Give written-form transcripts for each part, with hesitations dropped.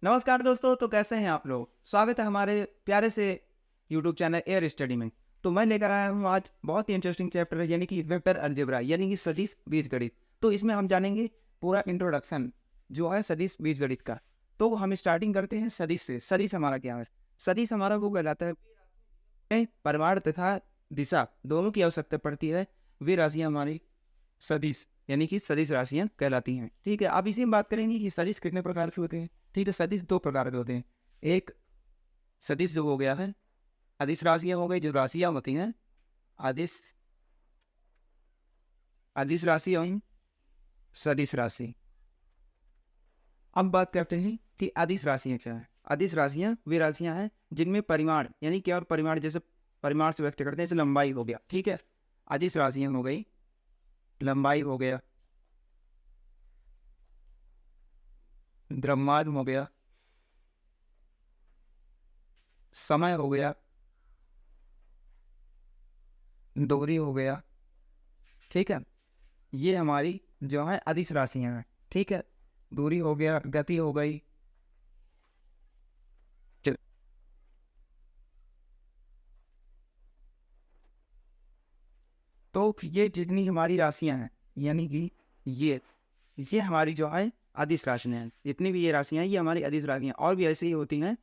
नमस्कार दोस्तों, तो कैसे हैं आप लोग। स्वागत है हमारे प्यारे से यूट्यूब चैनल एयर स्टडी में। तो मैं लेकर आया हूँ आज बहुत ही इंटरेस्टिंग चैप्टर है, यानी कि वेक्टर अलजेब्रा यानी कि सदिश बीजगणित। तो इसमें हम जानेंगे पूरा इंट्रोडक्शन जो है सदिश बीजगणित का। तो हम स्टार्टिंग करते हैं सदिश से। सदिश हमारा क्या है? सदिश हमारा वो कहलाता है परिमाण तथा दिशा दोनों की आवश्यकता पड़ती है। वे राशियाँ हमारी सदिश यानी कि सदिश राशियां कहलाती हैं। ठीक है, अब इसी में बात करेंगे कि सदिश कितने प्रकार के होते हैं। ठीक है, सदिश दो प्रकार के होते हैं। एक सदिश जो हो गया है अदिश राशियां हो गई, जो राशियां होती हैं अदिश अदिश राशि और सदिश राशि। अब बात करते हैं कि अदिश राशियां क्या है। अदिश राशियां वे राशियां हैं जिनमें परिमाण यानी कि और परिमाण जैसे परिमाण से व्यक्त करते हैं, जैसे लंबाई हो गया। ठीक है, अदिश राशियां हो गई, लंबाई हो गया, द्रव्यमान हो गया, समय हो गया, दूरी हो गया। ठीक है, ये हमारी जो है अदिश राशियां हैं। ठीक है, दूरी हो गया, गति हो गई। चल- तो ये जितनी हमारी राशियां हैं यानी कि ये ये हमारी जो है अदिश राशियां हैं। जितनी भी ये राशियां हैं ये हमारी अदिश राशियां, और भी ऐसी ही होती हैं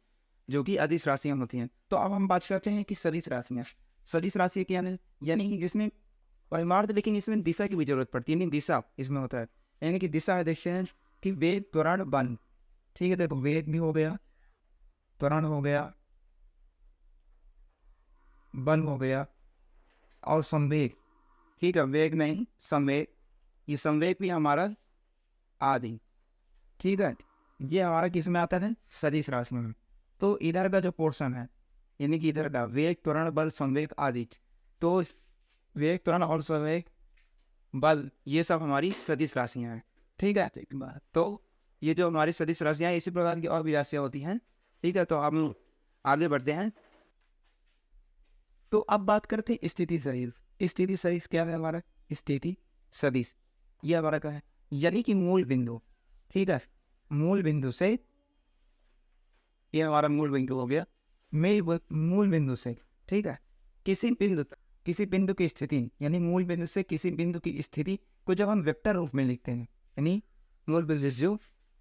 जो कि अदिश राशियां होती हैं। तो अब हम बात करते हैं कि सदिश राशियां। सदिश राशि क्या है? यानी कि इसमें परिमाण तो, लेकिन इसमें दिशा की भी जरूरत पड़ती है। यानी दिशा इसमें होता है, यानी कि दिशा है। देखते हैं कि वेग, त्वरण, बल। ठीक है, देखो वेग भी हो गया, त्वरण हो गया, बल हो गया और संवेग। ठीक है, वेग नहीं संवेग, ये संवेग भी हमारा आदि। ठीक है, ये हमारा किस में आता है? सदिश राशि में। तो इधर का जो पोर्शन है यानी कि इधर का वेग, त्वरण, बल, संवेग आदि, तो वेग, त्वरण और संवेग, बल, ये सब हमारी सदिश राशियां हैं। ठीक है, तो ये जो हमारी सदिश राशियां हैं, इसी प्रकार की और भी राशियां होती हैं। ठीक है, तो हम आगे बढ़ते हैं। तो अब बात करते हैं स्थिति सदिश। स्थिति सदिश क्या है हमारा? स्थिति सदिश ये हमारा क्या है? यानी कि मूल बिंदु। ठीक है, मूल बिंदु से, ये हमारा मूल बिंदु हो गया। मूल बिंदु से, ठीक है, किसी बिंदु तक, किसी बिंदु की स्थिति यानी मूल बिंदु से किसी बिंदु की स्थिति को जब हम वेक्टर रूप में लिखते हैं, यानी मूल बिंदु से जो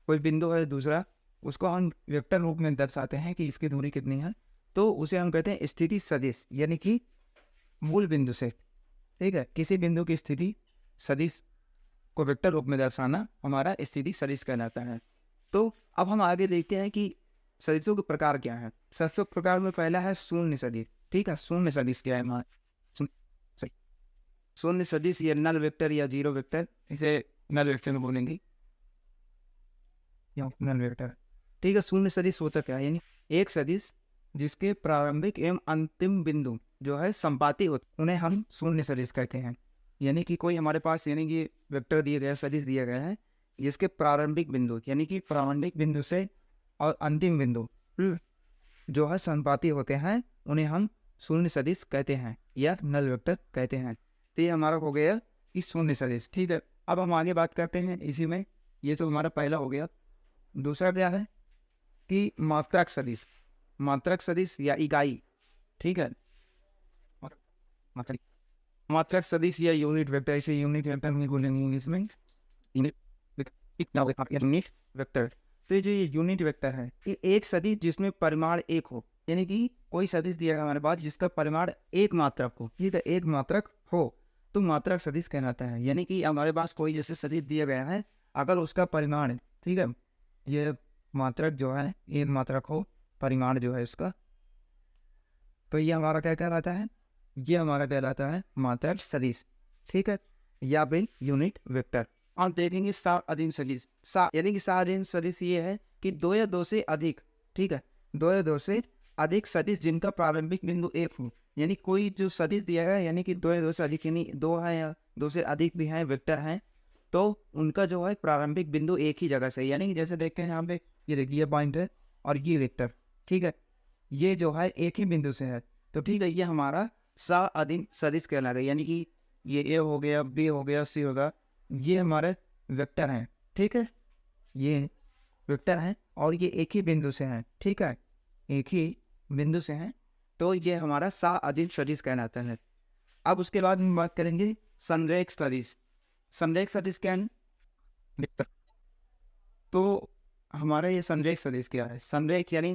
कोई बिंदु है दूसरा, उसको हम वेक्टर रूप में दर्शाते हैं कि इसकी दूरी कितनी है, तो उसे हम कहते हैं स्थिति सदिश। यानी कि मूल बिंदु से, ठीक है, किसी बिंदु की स्थिति सदिश को वेक्टर रूप में दर्शाना हमारा स्थिति सदिश कहलाता है। तो अब हम आगे देखते हैं कि सदिशों के प्रकार क्या है। सदिशों के प्रकार में पहला है शून्य सदिश। ठीक है, शून्य सदिश क्या है हमारा? सही, शून्य सदिश या नल वेक्टर या जीरो वेक्टर, इसे नल वेक्टर में बोलेंगे या नल वेक्टर। ठीक है, शून्य सदिश होता क्या है? यानी एक सदिश जिसके प्रारंभिक एवं अंतिम बिंदु जो है संपाती होते, उन्हें हम शून्य सदिश कहते हैं। यानी कि कोई हमारे पास यानी कि वेक्टर दिए गए, सदिश दिया गया है, जिसके प्रारंभिक बिंदु यानी कि प्रारंभिक बिंदु से और अंतिम बिंदु जो है संपाती होते हैं, उन्हें हम शून्य सदिश कहते हैं या नल वेक्टर कहते हैं। तो ये हमारा हो गया कि शून्य सदिश। ठीक है, अब हम आगे बात करते हैं इसी में। ये तो हमारा पहला हो गया। दूसरा क्या है कि मात्रक सदिश। मात्रक सदिश या इकाई। ठीक है, मात्रक मात्रक सदिश या यूनिट वेक्टर, इसे यूनिट वेक्टर में बोलेंगे इंग्लिश में, यूनिट यूनिट वेक्टर। तो ये जो ये यूनिट वेक्टर है, ये एक सदिश जिसमें परिमाण एक हो, यानी कि कोई सदिश दिया गया हमारे पास जिसका परिमाण एक मात्रक हो। ठीक है, एक मात्रक हो तो मात्रक सदिश कहलाता है। यानी कि हमारे पास कोई जैसे सदिश दिया गया है, अगर उसका परिमाण, ठीक है, ये मात्रक जो है एक मात्रक हो, परिमाण जो है इसका, तो ये हमारा क्या कहलाता है? ये हमारा कहलाता है मात्रक सदिश। ठीक है, या फिर यूनिट वेक्टर। और देखेंगे साअधीन सदिश। यानी कि साअधीन सदिश ये है कि दो या दो से अधिक, ठीक है, दो या दो से अधिक सदिश जिनका प्रारंभिक बिंदु एक हो। यानी कोई जो सदिश दिया गया यानी कि दो या दो से अधिक, यानी दो है या दो से अधिक भी हैं, वेक्टर हैं, तो उनका जो है प्रारंभिक बिंदु एक ही जगह से, यानी कि जैसे देखते हैं यहाँ पे, ये देखिए ये पॉइंट है और ये वेक्टर, ठीक है, ये जो है एक ही बिंदु से है। तो ठीक है, ये हमारा साअधीन सदिश कहलाएगा। यानी कि ये ए हो गया, बी हो गया, सी होगा, ये हमारे वेक्टर हैं। ठीक है, ये वेक्टर हैं और ये एक ही बिंदु से हैं, ठीक है, एक ही बिंदु से हैं, तो ये हमारा सह-अदिश सदिश कहलाता है। अब उसके बाद हम बात करेंगे संरेख सदिश। संरेख सदिश क्या है? तो हमारा ये संरेख सदिश क्या है? संरेख यानी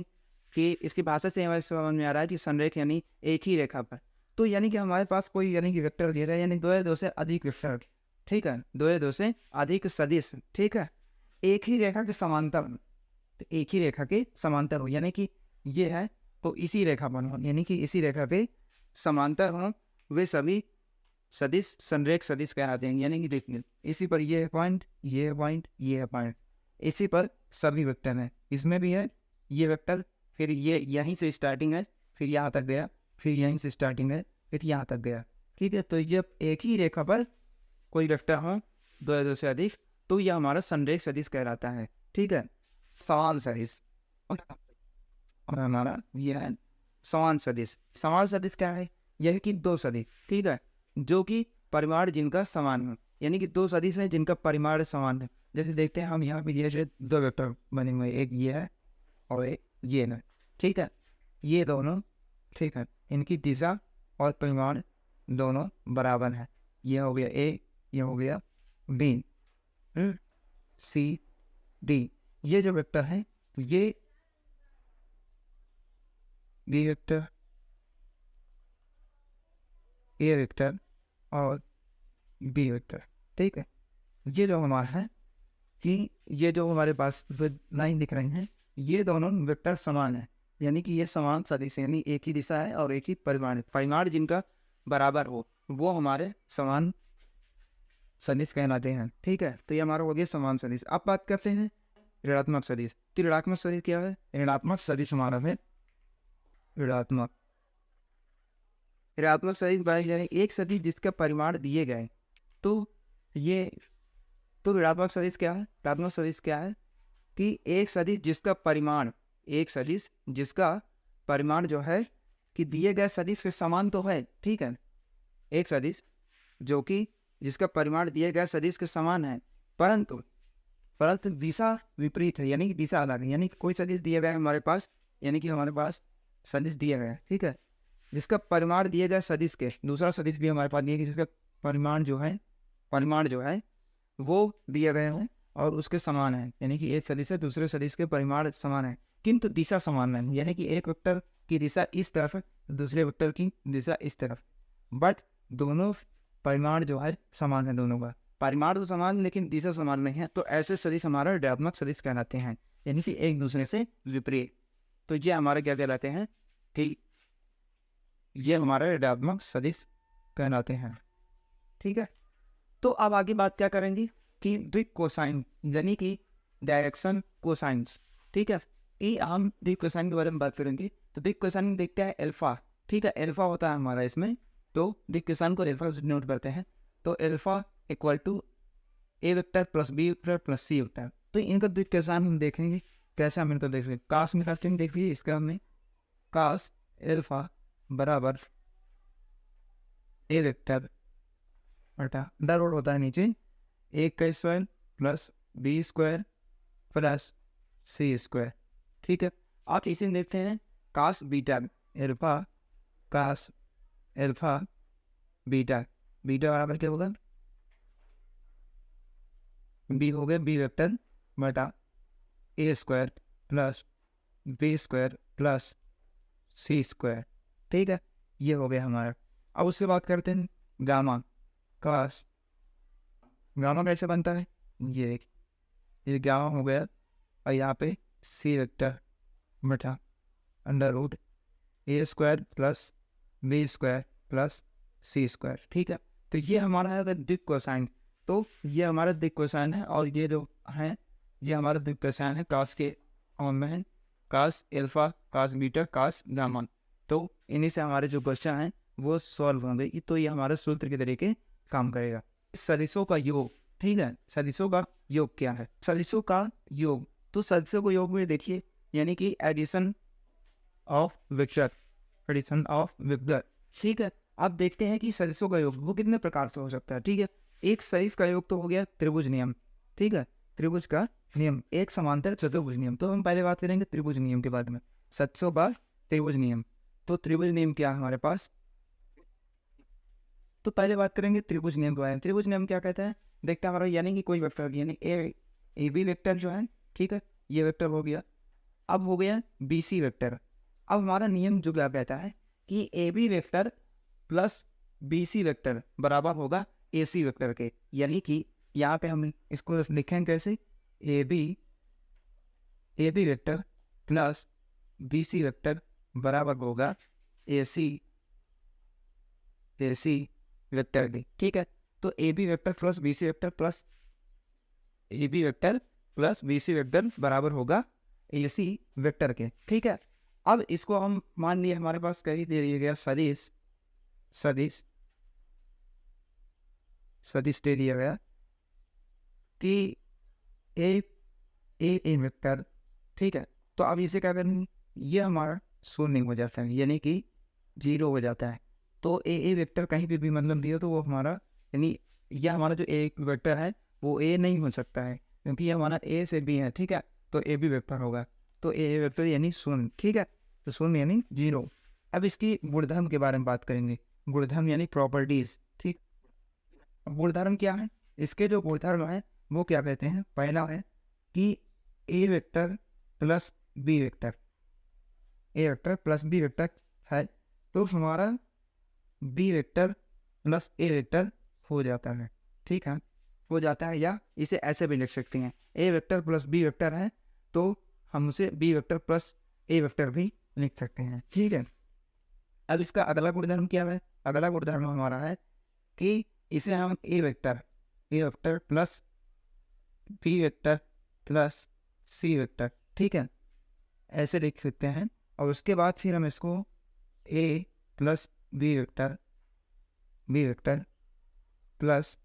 कि इसकी भाषा से हमें समझ में आ रहा है कि संरेख यानी एक ही रेखा पर। तो यानी कि हमारे पास कोई यानी कि वेक्टर दिया है, यानी दो या दो से अधिक वेक्टर, ठीक है, दो या दो से अधिक सदिश, ठीक है, एक ही रेखा के समांतर, तो एक ही रेखा के समांतर हो, यानी कि ये है तो इसी रेखा पर हो, यानी कि इसी रेखा के समांतर हो, वे सभी सदिश संरेख सदिश कहलाते हैं। यानी कि देखिए इसी पर ये है पॉइंट, ये है पॉइंट, ये है पॉइंट, इसी पर सभी वेक्टर हैं। इसमें भी है ये वेक्टर, फिर ये यहीं से स्टार्टिंग है, फिर यहाँ तक गया, फिर यहीं से स्टार्टिंग है, फिर यहाँ तक गया, ठीक है। तो जब एक ही रेखा पर कोई वेक्टर हो दो या दो से अधिक, तो यह हमारा संरेख सदिश कहलाता है, ठीक है। समान सदिश और हमारा यह है समान सदिश। समान सदिश क्या है? यह है कि दो सदिश, ठीक है, जो कि परिमाण जिनका समान हो, यानी कि दो सदिश हैं जिनका परिमाण समान है। जैसे देखते हैं हम यहाँ पे ये दो वेक्टर बने हुए, एक ये है और एक ये है, ठीक है, ये दोनों, ठीक है, इनकी दिशा और परिमाण दोनों बराबर है। ये हो गया ए, ये हो गया बी, सी डी, ये जो वेक्टर है ये बी वेक्टर, ए वेक्टर और बी वेक्टर, ठीक है। ये जो हमारा है कि ये जो हमारे पास लाइन दिख रही हैं, ये दोनों वेक्टर समान है, यानी कि ये समान सदिश, यानी एक ही दिशा है और एक ही परिमाण है। परिमाण जिनका बराबर हो वो हमारे समान सदिश कहलाते हैं, ठीक है। तो ये हमारा हो गया समान सदिश। अब बात करते हैं ऋणात्मक सदिश। तो ऋणात्मक सदिश क्या है? ऋणात्मक सदिश हमारा है ऋणात्मक ऋणात्मक सदिश यानी एक सदिश जिसका परिमाण दिए गए, तो ये, तो ऋणात्मक सदिश क्या है? ऋणात्मक सदिश क्या है कि एक सदिश जिसका परिमाण, एक सदिश जिसका परिमाण जो है कि दिए गए सदिश के समान तो है, ठीक है, एक सदिश जो कि जिसका परिमाण दिए गए सदिश के समान है, परंतु परंतु दिशा विपरीत है, यानी कि दिशा अलग है। यानी कि कोई सदिश दिया गया है हमारे पास, यानी कि हमारे पास सदिश दिया गया है, ठीक है, जिसका परिमाण दिए गए सदिश के, दूसरा सदिश भी हमारे पास दिया गया जिसका परिमाण जो है वो दिया गया है और उसके समान है, यानी कि एक सदिश से दूसरे सदिश के परिमाण समान है, किंतु दिशा समान नहीं, यानी कि एक वेक्टर की दिशा इस तरफ है, दूसरे वेक्टर की दिशा इस तरफ, बट दोनों परिमाण जो है समान है, दोनों का परिमाण तो समान लेकिन दिशा समान नहीं है, तो ऐसे सदिश हमारा ऋणात्मक सदिश कहलाते हैं, यानी कि एक दूसरे से विपरीत। तो ये हमारे क्या कहलाते हैं कि ये हमारे ऋणात्मक सदिश कहलाते हैं, ठीक है। तो अब आगे बात क्या करेंगे कि द्विक कोसाइन, यानी कि डायरेक्शन कोसाइंस, ठीक है। ये हम द्विक कोसाइन के बारे में बात करेंगे। तो द्विक कोसाइन देखते हैं एल्फा, ठीक है, एल्फा होता है हमारा इसमें, तो द्विक कोसाइन को एल्फा से नोट करते हैं। तो alpha equal to a vector plus b vector plus c vector. तो इनका द्विक कोसाइन हम देखेंगे कैसे, हम इनको देखेंगे कास में करते हैं, देखिए इसका हमने कास एल्फा बराबर ए वेक्टर बटा अंडर रूट होता है नीचे एक का square plus b square plus c square, ठीक है। आप इसे देखते हैं cos beta alpha, cos alpha beta, beta बराबर क्या होगा? बी हो गया बी वेक्टर बटा a square plus b square plus c square, ठीक है, ये हो गया हमारा। अब उससे बात करते हैं गामा, कास गामा कैसे बनता है, ये गामा हो गया और यहाँ पे सी वेक्टर बटा under root a square plus b square plus c square, ठीक है। तो ये हमारा है द्विक कोसाइन, तो ये हमारा द्विक कोसाइन है और ये जो है ये हमारा द्विक कोसाइन है कास के फॉर्म में है, कास एल्फा कास बीटा कास गामा। तो इन्हीं से हमारे जो क्वेश्चन हैं वो सॉल्व होंगे, तो ये हमारे सूत्र के तरीके काम करेगा। सदिशों का योग, ठीक है, सदिशों का योग क्या है? सदिशों का योग, तो सदिशों को योग में देखिए यानी कि addition of vector, addition of vector, ठीक है। अब देखते हैं कि सदिशों का योग वो कितने प्रकार से हो सकता है, ठीक है। एक सदिश का योग तो हो गया त्रिभुज नियम, ठीक है, त्रिभुज का नियम, एक समांतर चतुर्भुज नियम। तो हम पहले बात करेंगे त्रिभुज नियम के बारे में, सदस्यों का त्रिभुज नियम। तो त्रिभुज नियम क्या है हमारे पास, तो पहले बात करेंगे त्रिभुज नियम के बारे में। त्रिभुज नियम क्या कहता है, देखते हैं हमारा, यानी कि कोई वेक्टर, यानी ए बी वेक्टर जो है, ठीक है, ये वेक्टर हो गया। अब हो गया बी सी वेक्टर। अब हमारा नियम जो क्या कहता है कि a b vector plus b c vector बराबर होगा ए सी वेक्टर के, यानी कि यहाँ पे हम इसको लिखेंगे कैसे, a b vector plus b c vector बराबर होगा ए सी वेक्टर के, ठीक है। तो a b vector plus b c vector plus a b vector plus b c vector बराबर होगा ए सी वेक्टर के, ठीक है। अब इसको हम मान लिए हमारे पास कहीं दे दिया गया सदिश दे दिया गया कि ए वेक्टर, ठीक है। तो अब इसे क्या करेंगे, ये हमारा शून्य हो जाता है, यानी कि 0 हो जाता है। तो ए वेक्टर कहीं पे भी मतलब दिया तो वो हमारा, यानी यह हमारा जो ए वेक्टर है वो ए नहीं हो सकता है, क्योंकि ये हमारा ए से बी है, ठीक है। तो ए बी वेक्टर होगा, तो ए वेक्टर यानी शून्य, ठीक है। तो शून्य यानी 0। अब इसकी गुणधर्म के बारे में बात करेंगे, गुणधर्म यानी प्रॉपर्टीज, ठीक। गुणधर्म क्या है, इसके जो गुणधर्म है वो क्या कहते हैं, पहला है कि ए वेक्टर प्लस बी वेक्टर, ए वेक्टर प्लस बी वेक्टर है, तो हमारा बी वेक्टर प्लस ए वेक्टर हो जाता है, ठीक है, हो जाता है। या इसे ऐसे भी लिख सकते हैं, a vector plus b vector है तो हम उसे बी वेक्टर प्लस ए वेक्टर भी लिख सकते हैं, ठीक है। अब इसका अगला गुणधर्म क्या है, अगला गुणधर्म हमारा है कि इसे हम a vector plus b vector plus c vector, ठीक है, ऐसे लिख सकते हैं। और उसके बाद फिर हम इसको ए plus b vector plus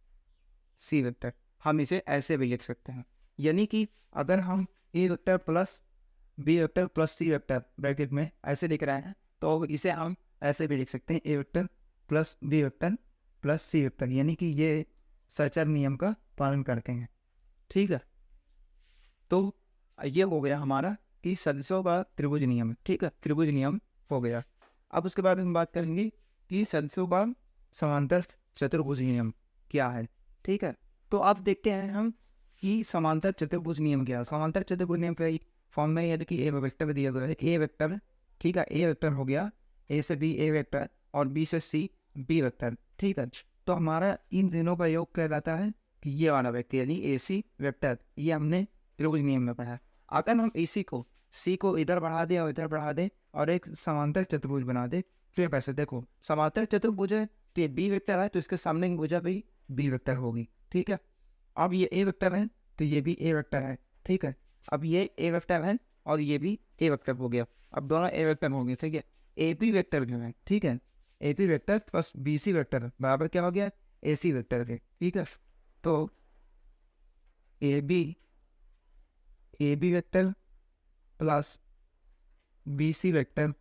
c vector, हम इसे ऐसे भी लिख सकते हैं। यानी कि अगर हम a vector plus b vector plus c vector bracket में ऐसे लिख रहे हैं तो इसे हम ऐसे भी लिख सकते हैं, a vector plus b vector plus c vector, यानी कि ये सचर नियम का पालन करते हैं, ठीक है। तो ये हो गया हमारा कि सदस्यों का त्रिभुज नियम, ठीक है, त्रिभुज नियम हो गया। अब उसके बाद हम बात करेंगे कि सदस्यों का समांतर चतुर्भुज नियम क्या है, ठीक है। तो अब देखते हैं हम कि समांतर चतुर्भुज नियम क्या है। समांतर चतुर्भुज नियम का फॉर्म में, यदि कि ए वेक्टर दिया गया है, ए वेक्टर, ठीक है, ए वेक्टर हो गया, ए से बी ए वेक्टर और बी से सी बी वेक्टर, ठीक है। तो हमारा इन दिनों का योग कहलाता है कि ये वाला वेक्टर यानी ए सी वेक्टर, ये हमने त्रिभुज नियम में पढ़ा। अगर हम इसी को सी को इधर बढ़ा दें और इधर बढ़ा दें और एक समांतर चतुर्भुज बना दे, फिर कैसे, देखो समांतर चतुर्भुज है तो ये बी वेक्टर है तो इसके सामने की भुजा भी बी वेक्टर होगी, ठीक है। अब ये ए वेक्टर है तो ये भी ए वेक्टर है, ठीक है। अब ये ए वेक्टर है और ये भी ए वेक्टर हो गया, अब दोनों ए वेक्टर होंगे, ठीक है। ए बी वेक्टर जो है, ठीक है, a b vector plus b c vector बराबर क्या हो गया, ए सी वेक्टर के, ठीक है। तो a b vector plus b c vector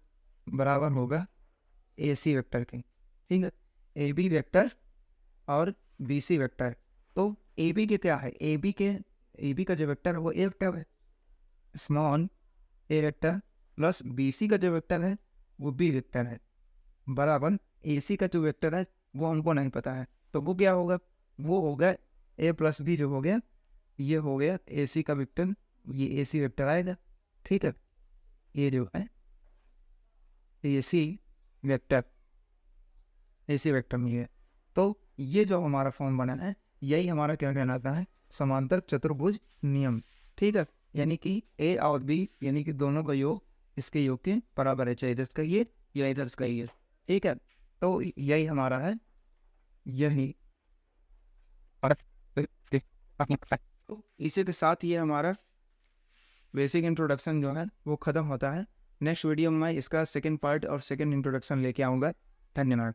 बराबर होगा ए सी वेक्टर के, ठीक है। ए बी वेक्टर और बी सी वेक्टर, तो ए बी के क्या है, ए बी का जो वेक्टर है वो ए वेक्टर है, स्मॉल ए वेक्टर प्लस बी सी का जो वेक्टर है वो बी वेक्टर है, बराबर ए सी का जो वेक्टर है वो हमको नहीं पता है, तो वो क्या होगा, वो होगा ए प्लस बी जो हो गया, ये हो गया ए सी का वेक्टर, ये ए सी वेक्टर आएगा, ठीक है। ये जो है ए सी वेक्टर मिल गया। तो ये जो हमारा फॉर्म बना है यही हमारा क्या कहलाता है, समांतर चतुर्भुज नियम, ठीक है। यानी कि ए और बी यानी कि दोनों का योग इसके योग के बराबर है, चाहे इधर का ये या इधर का ये, ठीक है। तो यही हमारा है, यही तो इसी के साथ ये हमारा बेसिक इंट्रोडक्शन जो है वो ख़त्म होता है। नेक्स्ट वीडियो में मैं इसका सेकंड पार्ट और सेकंड इंट्रोडक्शन लेके आऊँगा। धन्यवाद।